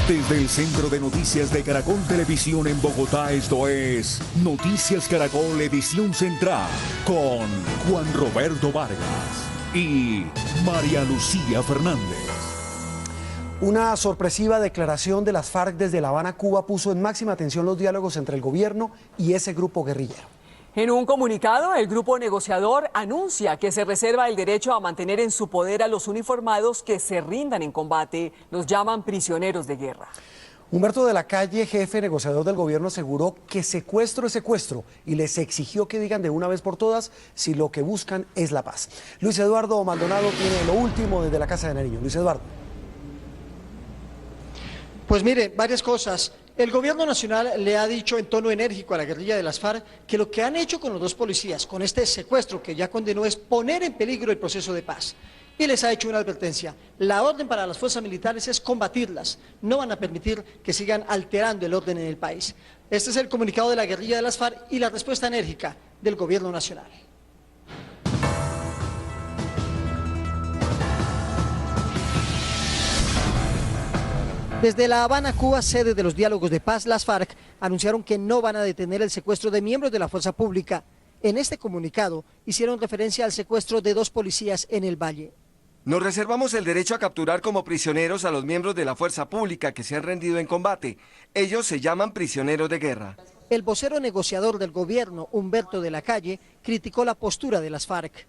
Desde el Centro de Noticias de Caracol Televisión en Bogotá, esto es Noticias Caracol Edición Central con Juan Roberto Vargas y María Lucía Fernández. Una sorpresiva declaración de las FARC desde La Habana, Cuba, puso en máxima tensión los diálogos entre el gobierno y ese grupo guerrillero. En un comunicado, el grupo negociador anuncia que se reserva el derecho a mantener en su poder a los uniformados que se rindan en combate. Los llaman prisioneros de guerra. Humberto de la Calle, jefe negociador del gobierno, aseguró que secuestro es secuestro y les exigió que digan de una vez por todas si lo que buscan es la paz. Luis Eduardo Maldonado tiene lo último desde la Casa de Nariño. Luis Eduardo. Pues mire, varias cosas. El gobierno nacional le ha dicho en tono enérgico a la guerrilla de las FARC que lo que han hecho con los dos policías, con este secuestro que ya condenó, es poner en peligro el proceso de paz. Y les ha hecho una advertencia. La orden para las fuerzas militares es combatirlas. No van a permitir que sigan alterando el orden en el país. Este es el comunicado de la guerrilla de las FARC y la respuesta enérgica del gobierno nacional. Desde La Habana, Cuba, sede de los diálogos de paz, las FARC anunciaron que no van a detener el secuestro de miembros de la fuerza pública. En este comunicado hicieron referencia al secuestro de 2 policías en el Valle. Nos reservamos el derecho a capturar como prisioneros a los miembros de la fuerza pública que se han rendido en combate. Ellos se llaman prisioneros de guerra. El vocero negociador del gobierno, Humberto de la Calle, criticó la postura de las FARC.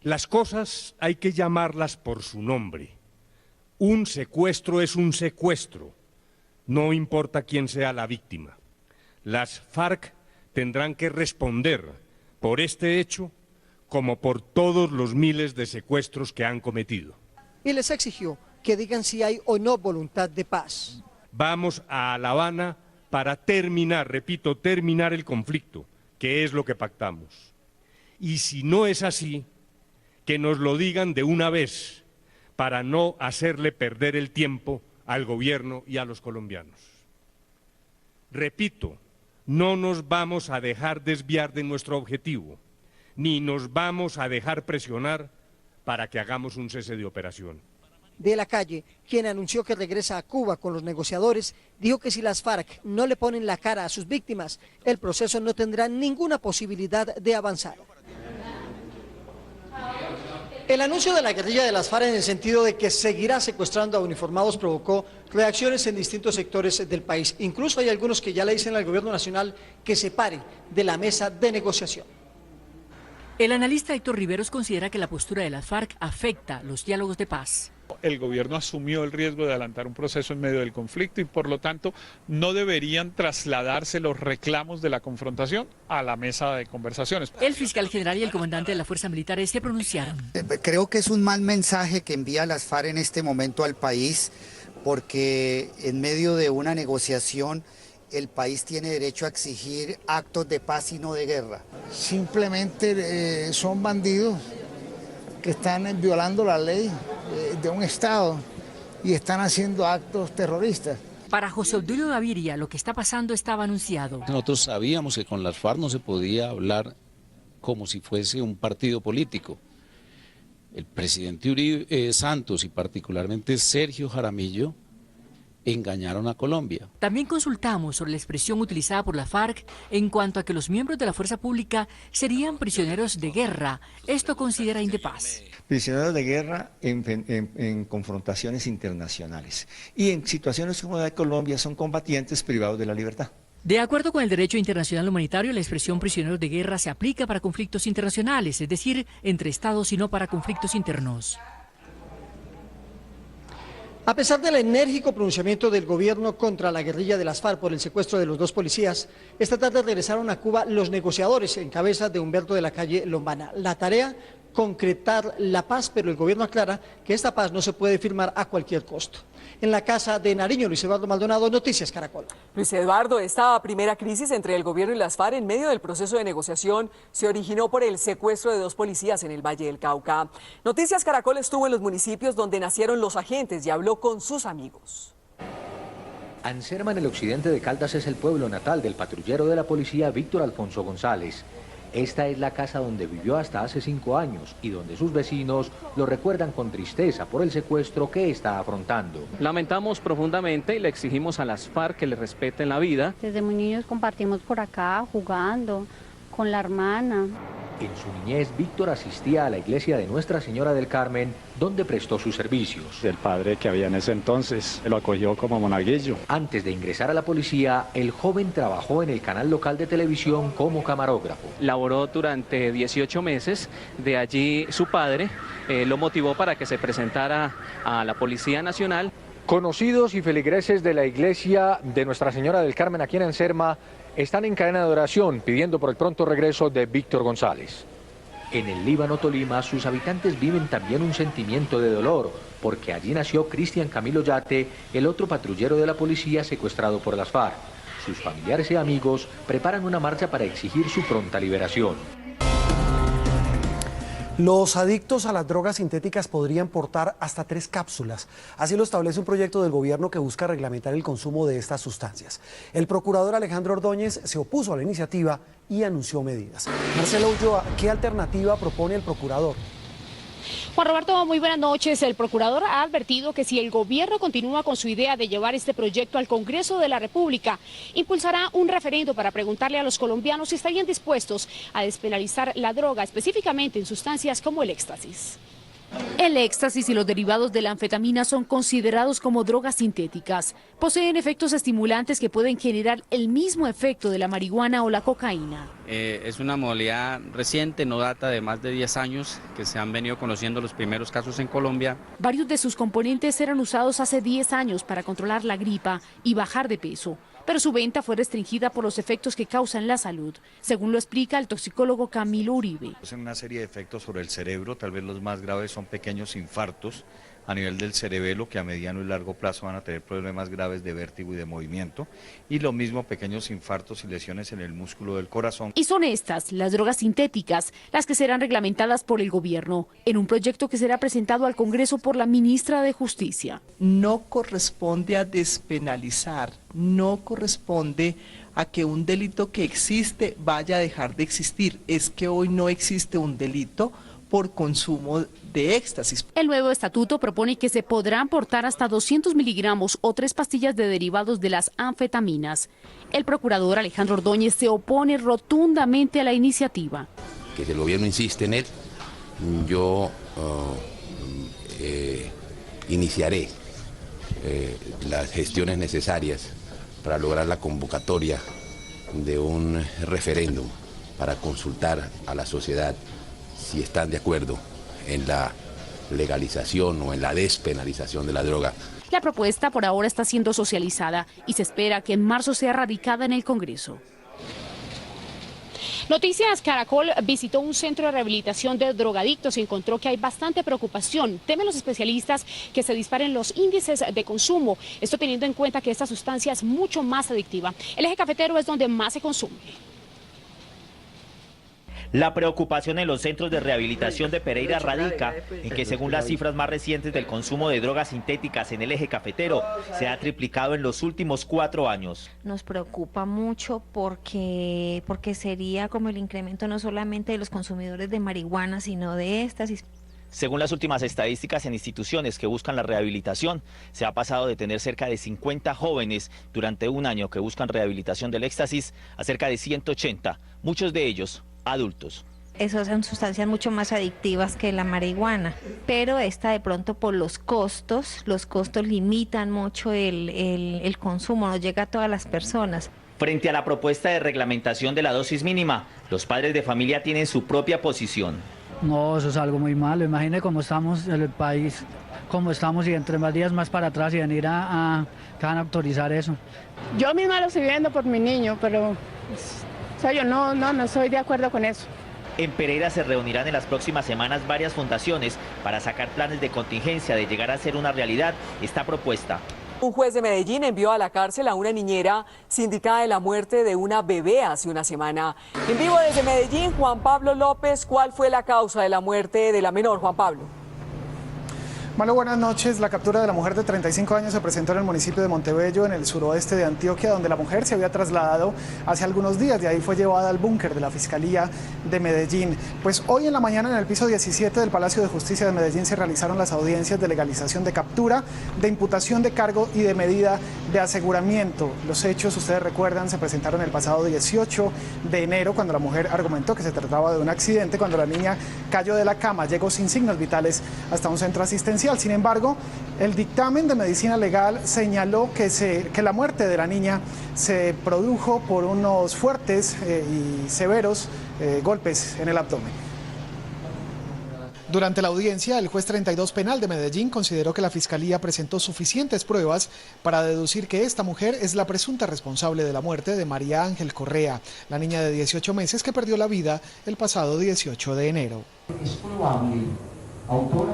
Las cosas hay que llamarlas por su nombre. Un secuestro es un secuestro, no importa quién sea la víctima. Las FARC tendrán que responder por este hecho como por todos los miles de secuestros que han cometido. Y les exigió que digan si hay o no voluntad de paz. Vamos a La Habana para terminar, repito, terminar el conflicto, que es lo que pactamos. Y si no es así, que nos lo digan de una vez, para no hacerle perder el tiempo al gobierno y a los colombianos. Repito, no nos vamos a dejar desviar de nuestro objetivo, ni nos vamos a dejar presionar para que hagamos un cese de operación. De la Calle, quien anunció que regresa a Cuba con los negociadores, dijo que si las FARC no le ponen la cara a sus víctimas, el proceso no tendrá ninguna posibilidad de avanzar. El anuncio de la guerrilla de las FARC en el sentido de que seguirá secuestrando a uniformados provocó reacciones en distintos sectores del país. Incluso hay algunos que ya le dicen al gobierno nacional que se pare de la mesa de negociación. El analista Héctor Riveros considera que la postura de las FARC afecta los diálogos de paz. El gobierno asumió el riesgo de adelantar un proceso en medio del conflicto y por lo tanto no deberían trasladarse los reclamos de la confrontación a la mesa de conversaciones. El fiscal general y el comandante de la Fuerza Militar se pronunciaron. Creo que es un mal mensaje que envía las FARC en este momento al país, porque en medio de una negociación el país tiene derecho a exigir actos de paz y no de guerra. Simplemente son bandidos que están violando la ley de un Estado y están haciendo actos terroristas. Para José Obdulio Gaviria, lo que está pasando estaba anunciado. Nosotros sabíamos que con las FARC no se podía hablar como si fuese un partido político. El presidente Uribe Santos y particularmente Sergio Jaramillo engañaron a Colombia. También consultamos sobre la expresión utilizada por la FARC en cuanto a que los miembros de la fuerza pública serían prisioneros de guerra. Esto considera Indepaz. Prisioneros de guerra en confrontaciones internacionales. Y en situaciones como la de Colombia son combatientes privados de la libertad. De acuerdo con el derecho internacional humanitario, la expresión prisioneros de guerra se aplica para conflictos internacionales, es decir, entre estados y no para conflictos internos. A pesar del enérgico pronunciamiento del gobierno contra la guerrilla de las FARC por el secuestro de los 2 policías, esta tarde regresaron a Cuba los negociadores en cabeza de Humberto de la Calle Lombana. La tarea, concretar la paz, pero el gobierno aclara que esta paz no se puede firmar a cualquier costo. En la Casa de Nariño, Luis Eduardo Maldonado, Noticias Caracol. Luis Eduardo, esta primera crisis entre el gobierno y las FARC en medio del proceso de negociación se originó por el secuestro de 2 policías en el Valle del Cauca. Noticias Caracol estuvo en los municipios donde nacieron los agentes y habló con sus amigos. Anserma, en el occidente de Caldas, es el pueblo natal del patrullero de la policía Víctor Alfonso González. Esta es la casa donde vivió hasta hace 5 años y donde sus vecinos lo recuerdan con tristeza por el secuestro que está afrontando. Lamentamos profundamente y le exigimos a las FARC que le respeten la vida. Desde muy niños compartimos por acá, jugando con la hermana. En su niñez, Víctor asistía a la iglesia de Nuestra Señora del Carmen, donde prestó sus servicios. El padre que había en ese entonces lo acogió como monaguillo. Antes de ingresar a la policía, el joven trabajó en el canal local de televisión como camarógrafo. Laboró durante 18 meses, de allí su padre lo motivó para que se presentara a la Policía Nacional. Conocidos y feligreses de la iglesia de Nuestra Señora del Carmen aquí en Enserma están en cadena de oración pidiendo por el pronto regreso de Víctor González. En el Líbano, Tolima, sus habitantes viven también un sentimiento de dolor, porque allí nació Cristian Camilo Yate, el otro patrullero de la policía secuestrado por las FARC. Sus familiares y amigos preparan una marcha para exigir su pronta liberación. Los adictos a las drogas sintéticas podrían portar hasta 3 cápsulas. Así lo establece un proyecto del gobierno que busca reglamentar el consumo de estas sustancias. El procurador Alejandro Ordóñez se opuso a la iniciativa y anunció medidas. Marcela Ulloa, ¿qué alternativa propone el procurador? Juan Roberto, muy buenas noches. El procurador ha advertido que si el gobierno continúa con su idea de llevar este proyecto al Congreso de la República, impulsará un referendo para preguntarle a los colombianos si estarían dispuestos a despenalizar la droga, específicamente en sustancias como el éxtasis. El éxtasis y los derivados de la anfetamina son considerados como drogas sintéticas. Poseen efectos estimulantes que pueden generar el mismo efecto de la marihuana o la cocaína. Es una modalidad reciente, no data de más de 10 años, que se han venido conociendo los primeros casos en Colombia. Varios de sus componentes eran usados hace 10 años para controlar la gripa y bajar de peso, pero su venta fue restringida por los efectos que causan la salud, según lo explica el toxicólogo Camilo Uribe. Hacen una serie de efectos sobre el cerebro, tal vez los más graves son pequeños infartos a nivel del cerebelo que a mediano y largo plazo van a tener problemas graves de vértigo y de movimiento, y lo mismo pequeños infartos y lesiones en el músculo del corazón. Y son estas, las drogas sintéticas, las que serán reglamentadas por el gobierno, en un proyecto que será presentado al Congreso por la ministra de Justicia. No corresponde a despenalizar, no corresponde a que un delito que existe vaya a dejar de existir. Es que hoy no existe un delito por consumo de éxtasis. El nuevo estatuto propone que se podrán portar hasta 200 miligramos o 3 pastillas de derivados de las anfetaminas. El procurador Alejandro Ordóñez se opone rotundamente a la iniciativa. Que si el gobierno insiste en él, yo iniciaré las gestiones necesarias para lograr la convocatoria de un referéndum para consultar a la sociedad si están de acuerdo en la legalización o en la despenalización de la droga. La propuesta por ahora está siendo socializada y se espera que en marzo sea radicada en el Congreso. Noticias Caracol visitó un centro de rehabilitación de drogadictos y encontró que hay bastante preocupación. Temen los especialistas que se disparen los índices de consumo, esto teniendo en cuenta que esta sustancia es mucho más adictiva. El eje cafetero es donde más se consume. La preocupación en los centros de rehabilitación de Pereira radica en que, según las cifras más recientes del consumo de drogas sintéticas en el eje cafetero, se ha triplicado en los últimos 4 años. Nos preocupa mucho porque sería como el incremento no solamente de los consumidores de marihuana, sino de éxtasis. Según las últimas estadísticas en instituciones que buscan la rehabilitación, se ha pasado de tener cerca de 50 jóvenes durante un año que buscan rehabilitación del éxtasis a cerca de 180, muchos de ellos adultos. Esas son sustancias mucho más adictivas que la marihuana, pero esta de pronto por los costos limitan mucho el consumo, no llega a todas las personas. Frente a la propuesta de reglamentación de la dosis mínima, los padres de familia tienen su propia posición. No, eso es algo muy malo. Imagine cómo estamos en el país, cómo estamos, y entre más días más para atrás y venir que van a autorizar eso. Yo misma lo estoy viendo por mi niño, pero yo no estoy de acuerdo con eso. En Pereira se reunirán en las próximas semanas varias fundaciones para sacar planes de contingencia de llegar a ser una realidad esta propuesta. Un juez de Medellín envió a la cárcel a una niñera sindicada de la muerte de una bebé hace una semana. En vivo desde Medellín, Juan Pablo López, ¿cuál fue la causa de la muerte de la menor, Juan Pablo? Malo, buenas noches. La captura de la mujer de 35 años se presentó en el municipio de Montebello, en el suroeste de Antioquia, donde la mujer se había trasladado hace algunos días. De ahí fue llevada al búnker de la Fiscalía de Medellín. Pues hoy en la mañana, en el piso 17 del Palacio de Justicia de Medellín, se realizaron las audiencias de legalización de captura, de imputación de cargo y de medida de aseguramiento. Los hechos, ustedes recuerdan, se presentaron el pasado 18 de enero, cuando la mujer argumentó que se trataba de un accidente, cuando la niña cayó de la cama, llegó sin signos vitales hasta un centro asistencial. Sin embargo, el dictamen de medicina legal señaló que la muerte de la niña se produjo por unos fuertes y severos golpes en el abdomen. Durante la audiencia, el juez 32 penal de Medellín consideró que la Fiscalía presentó suficientes pruebas para deducir que esta mujer es la presunta responsable de la muerte de María Ángel Correa, la niña de 18 meses que perdió la vida el pasado 18 de enero. Es probable, autora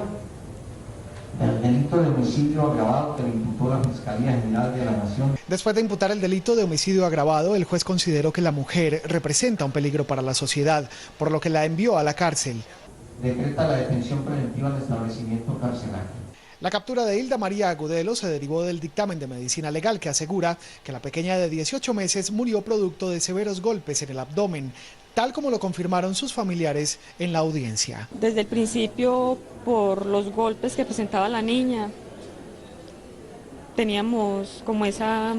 del delito de homicidio agravado que le imputó la Fiscalía General de la Nación. Después de imputar el delito de homicidio agravado, el juez consideró que la mujer representa un peligro para la sociedad, por lo que la envió a la cárcel. Decreta la detención preventiva del establecimiento carcelario. La captura de Hilda María Agudelo se derivó del dictamen de medicina legal que asegura que la pequeña de 18 meses murió producto de severos golpes en el abdomen, tal como lo confirmaron sus familiares en la audiencia. Desde el principio, por los golpes que presentaba la niña, teníamos como esa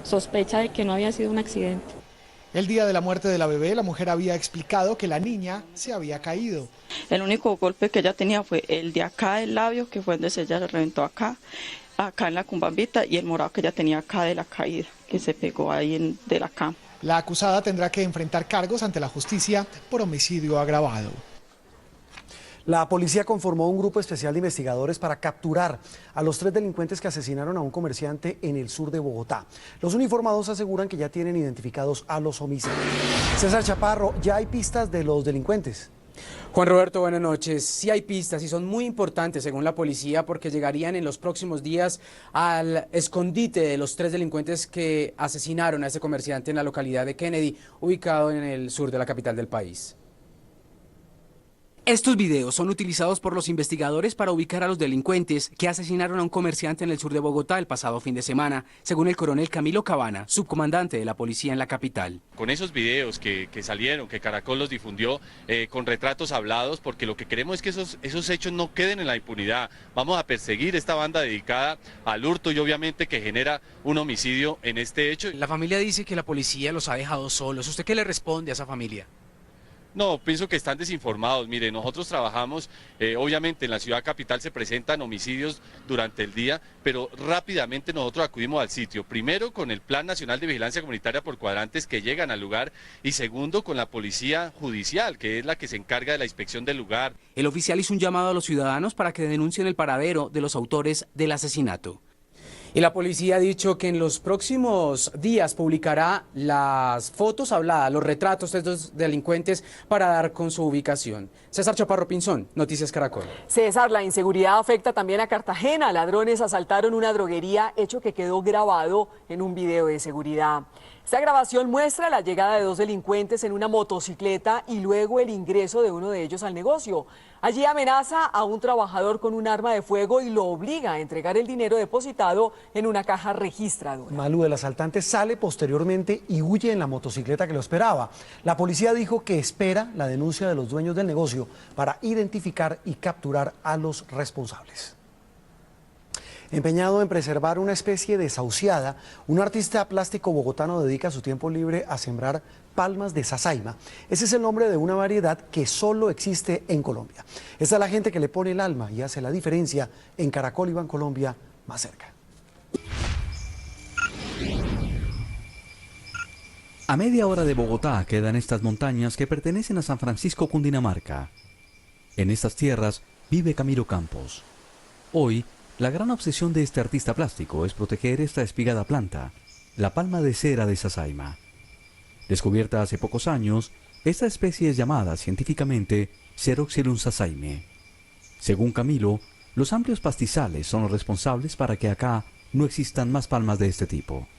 sospecha de que no había sido un accidente. El día de la muerte de la bebé, la mujer había explicado que la niña se había caído. El único golpe que ella tenía fue el de acá del labio, que fue donde ella le reventó acá en la cumbambita, y el morado que ella tenía acá de la caída, que se pegó ahí de la cama. La acusada tendrá que enfrentar cargos ante la justicia por homicidio agravado. La policía conformó un grupo especial de investigadores para capturar a los 3 delincuentes que asesinaron a un comerciante en el sur de Bogotá. Los uniformados aseguran que ya tienen identificados a los homicidas. César Chaparro, ¿ya hay pistas de los delincuentes? Juan Roberto, buenas noches. Sí hay pistas y son muy importantes según la policía porque llegarían en los próximos días al escondite de los 3 delincuentes que asesinaron a ese comerciante en la localidad de Kennedy, ubicado en el sur de la capital del país. Estos videos son utilizados por los investigadores para ubicar a los delincuentes que asesinaron a un comerciante en el sur de Bogotá el pasado fin de semana, según el coronel Camilo Cabana, subcomandante de la policía en la capital. Con esos videos que salieron, que Caracol los difundió con retratos hablados, porque lo que queremos es que esos hechos no queden en la impunidad. Vamos a perseguir esta banda dedicada al hurto y obviamente que genera un homicidio en este hecho. La familia dice que la policía los ha dejado solos. ¿Usted qué le responde a esa familia? No, pienso que están desinformados. Mire, nosotros trabajamos, obviamente en la ciudad capital se presentan homicidios durante el día, pero rápidamente nosotros acudimos al sitio. Primero con el Plan Nacional de Vigilancia Comunitaria por cuadrantes que llegan al lugar y segundo con la Policía Judicial, que es la que se encarga de la inspección del lugar. El oficial hizo un llamado a los ciudadanos para que denuncien el paradero de los autores del asesinato. Y la policía ha dicho que en los próximos días publicará las fotos habladas, los retratos de estos delincuentes para dar con su ubicación. César Chaparro Pinzón, Noticias Caracol. César, la inseguridad afecta también a Cartagena. Ladrones asaltaron una droguería, hecho que quedó grabado en un video de seguridad. Esta grabación muestra la llegada de 2 delincuentes en una motocicleta y luego el ingreso de uno de ellos al negocio. Allí amenaza a un trabajador con un arma de fuego y lo obliga a entregar el dinero depositado en una caja registradora. Malú, el asaltante sale posteriormente y huye en la motocicleta que lo esperaba. La policía dijo que espera la denuncia de los dueños del negocio para identificar y capturar a los responsables. Empeñado en preservar una especie desahuciada, un artista plástico bogotano dedica su tiempo libre a sembrar palmas de sasaima. Ese es el nombre de una variedad que solo existe en Colombia. Esta es la gente que le pone el alma y hace la diferencia en Caracol y Bancolombia más cerca. A media hora de Bogotá quedan estas montañas que pertenecen a San Francisco, Cundinamarca. En estas tierras vive Camilo Campos. Hoy, la gran obsesión de este artista plástico es proteger esta espigada planta, la palma de cera de sasaima. Descubierta hace pocos años, esta especie es llamada científicamente Ceroxylum sasaime. Según Camilo, los amplios pastizales son los responsables para que acá no existan más palmas de este tipo.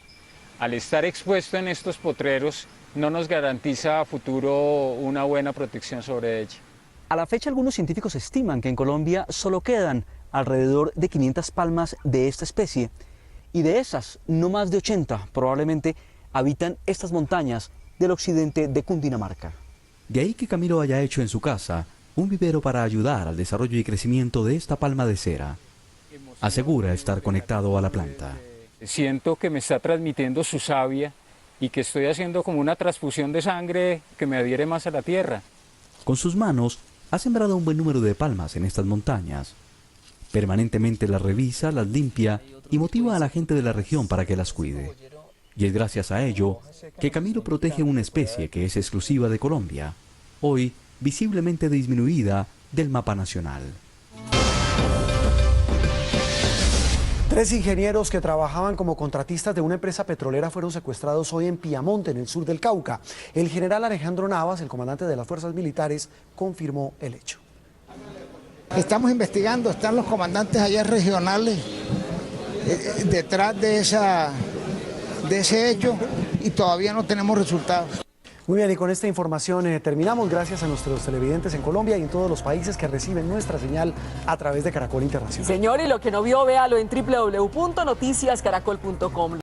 Al estar expuesto en estos potreros, no nos garantiza a futuro una buena protección sobre ella. A la fecha, algunos científicos estiman que en Colombia solo quedan alrededor de 500 palmas de esta especie y de esas, no más de 80 probablemente habitan estas montañas del occidente de Cundinamarca. De ahí que Camilo haya hecho en su casa un vivero para ayudar al desarrollo y crecimiento de esta palma de cera. Asegura estar conectado a la planta. Siento que me está transmitiendo su savia y que estoy haciendo como una transfusión de sangre que me adhiere más a la tierra. Con sus manos ha sembrado un buen número de palmas en estas montañas. Permanentemente las revisa, las limpia y motiva a la gente de la región para que las cuide. Y es gracias a ello que Camilo protege una especie que es exclusiva de Colombia, hoy visiblemente disminuida del mapa nacional. 3 ingenieros que trabajaban como contratistas de una empresa petrolera fueron secuestrados hoy en Piamonte, en el sur del Cauca. El general Alejandro Navas, el comandante de las fuerzas militares, confirmó el hecho. Estamos investigando, están los comandantes allá regionales detrás de ese hecho y todavía no tenemos resultados. Muy bien, y con esta información terminamos. Gracias a nuestros televidentes en Colombia y en todos los países que reciben nuestra señal a través de Caracol Internacional. Señor, y lo que no vio, véalo en www.noticiascaracol.com.